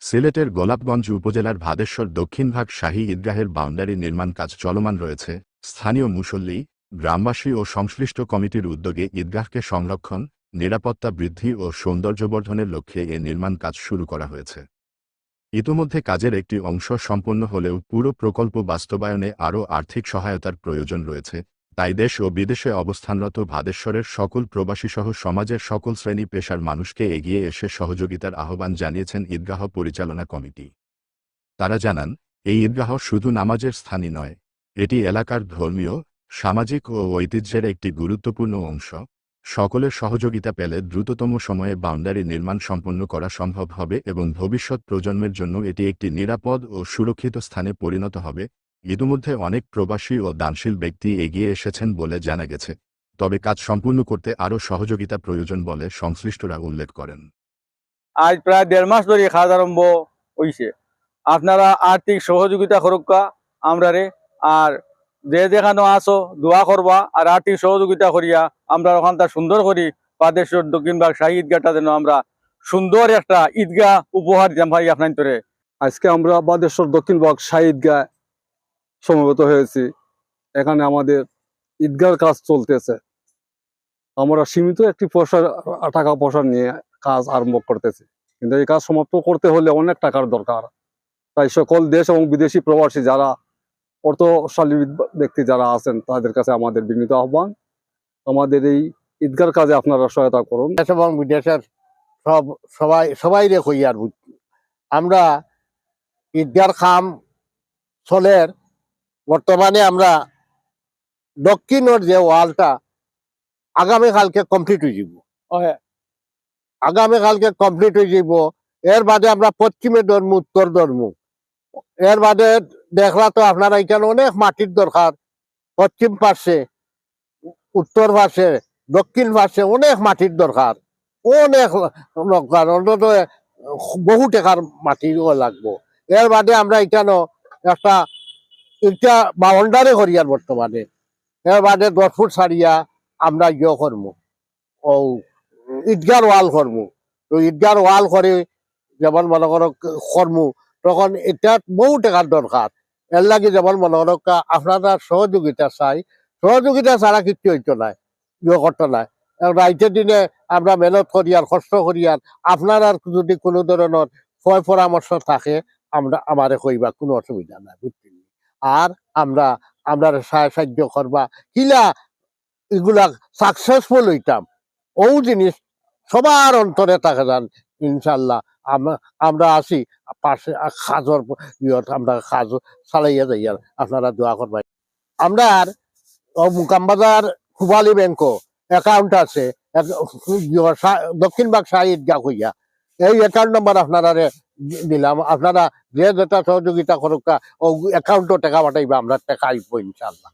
সিলেটের গোলাপগঞ্জ উপজেলার ভাদেশ্বর দক্ষিণভাগ শাহী ঈদগাহের বাউন্ডারি নির্মাণ কাজ চলমান রয়েছে। স্থানীয় মুসল্লি, গ্রামবাসী ও সংশ্লিষ্ট কমিটির উদ্যোগে ঈদগাহকে সংরক্ষণ, নিরাপত্তা বৃদ্ধি ও সৌন্দর্যবর্ধনের লক্ষ্যে এ নির্মাণ কাজ শুরু করা হয়েছে। ইতোমধ্যে কাজের একটি অংশ সম্পন্ন হলেও পুরো প্রকল্প বাস্তবায়নে আরও আর্থিক সহায়তার প্রয়োজন রয়েছে। তাই দেশ ও বিদেশে অবস্থানরত ভাদেশ্বরের সকল প্রবাসীসহ সমাজের সকল শ্রেণী পেশার মানুষকে এগিয়ে এসে সহযোগিতার আহ্বান জানিয়েছেন ঈদগাহ পরিচালনা কমিটি। তারা জানান, এই ঈদগাহ শুধু নামাজের স্থানই নয়, এটি এলাকার ধর্মীয়, সামাজিক ও ঐতিহ্যের একটি গুরুত্বপূর্ণ অংশ। সকলের সহযোগিতা পেলে দ্রুততম সময়ে বাউন্ডারি নির্মাণ সম্পন্ন করা সম্ভব হবে এবং ভবিষ্যৎ প্রজন্মের জন্য এটি একটি নিরাপদ ও সুরক্ষিত স্থানে পরিণত হবে। ইতিমধ্যে অনেক প্রবাসী ও দানশীল ব্যক্তি এগিয়ে এসেছেন বলে জানা গেছে, তবে কাজ সম্পূর্ণ করতে আরও সহযোগিতা প্রয়োজন বলে সংশ্লিষ্টরা উল্লেখ করেন। আজ প্রায় 1.5 মাস ধরে কাজ আরম্ভ হয়েছে। আপনারা আর্থিক সহযোগিতা করুকা আমরা রে, আর যে যেখানে আসো দোয়া করবা আর আর্থিক সহযোগিতা করিয়া আমরা ওখানটা সুন্দর করি ভাদেশ্বর দক্ষিণভাগ শাহী ঈদগাহটা যেন আমরা সুন্দর একটা ঈদগাহ উপহার দিতাম ভাই আপনার তোরে। আজকে আমরা ভাদেশ্বর দক্ষিণভাগ শাহী ঈদগাহ সমবেত হয়েছি। এখানে আমাদের ঈদগাহর কাজ চলতেছে। আমরা সীমিত একটি টাকা পয়সা নিয়ে কাজ আরম্ভ করতেছি, কিন্তু এই কাজ সমাপ্ত করতে হলে অনেক টাকার দরকার। তাই সকল দেশ এবং বিদেশি প্রবাসী যারা অর্থশালী ব্যক্তি যারা আছেন তাদের কাছে আমাদের বিনীত আহ্বান, আমাদের এই ঈদগাহর কাজে আপনারা সহায়তা করুন। দেশ এবং বিদেশের সবাই রে কই আর আমরা ঈদগাহর কাম চলের। বর্তমানে আমরা দক্ষিণের যে ওয়ালটা আগামীকালকে কমপ্লিট হয়ে যাব। আগামীকালকে কমপ্লিট হয়ে যাব। এর বাদে আমরা পশ্চিমে ধর্ম, উত্তর ধর্ম। এর বাদে দেখলা তো আপনারা এখানে অনেক মাটির দরকার। পশ্চিম পাশে, উত্তর পাশে, দক্ষিণ পাশে অনেক মাটির দরকার, অনেক দরকার, অন্তত বহু টাকার মাটিও লাগবো। এর বাদে আমরা এখানে একটা এটা বাউন্ডারি করি আর বর্তমানে। এর বাদে 10 ফুট ছাড়িয়া আমরা ইয়ে করবো, ও ঈদগাহর ওয়াল করবো। তো ঈদগাহর ওয়াল করে যেমন মনে করো করবো, তখন এটা বহু টাকার দরকার। এর লাগে যেমন মনে করো আপনারা সহযোগিতা চাই। সহযোগিতা ছাড়া কিছু হইতো নাই, ইয়ে করতো নাই। রাইতের দিনে আমরা মেহনত করি আর কষ্ট করি, আর আপনার আর যদি কোনো ধরনের ভয় পরামর্শ থাকে আমরা আমারে কইবা, কোনো অসুবিধা নাই, বুঝছেন। আর আমরা সাহায্য করবা কিলা এগুলা সাকসেসফুল হইতাম, ও জিনিস সবার অন্তরে থাকে যান। ইনশাল্লাহ আমরা আসি পাশে কাজর আমরা কাজ চালাইয়া যাই, আর আপনারা দোয়া করবেন। আমরা মুকামবাজার খুবালি ব্যাংকও অ্যাকাউন্ট আছে, দক্ষিণভাগ শাহী ঈদগাহ হইয়া। এই অ্যাকাউন্ট নাম্বার আপনারা দিলাম, আপনারা যে যেটা সহযোগিতা করুক ও অ্যাকাউন্টও টাকা পাঠাইবা, আমরা টাকা আইব ইনশাল্লাহ।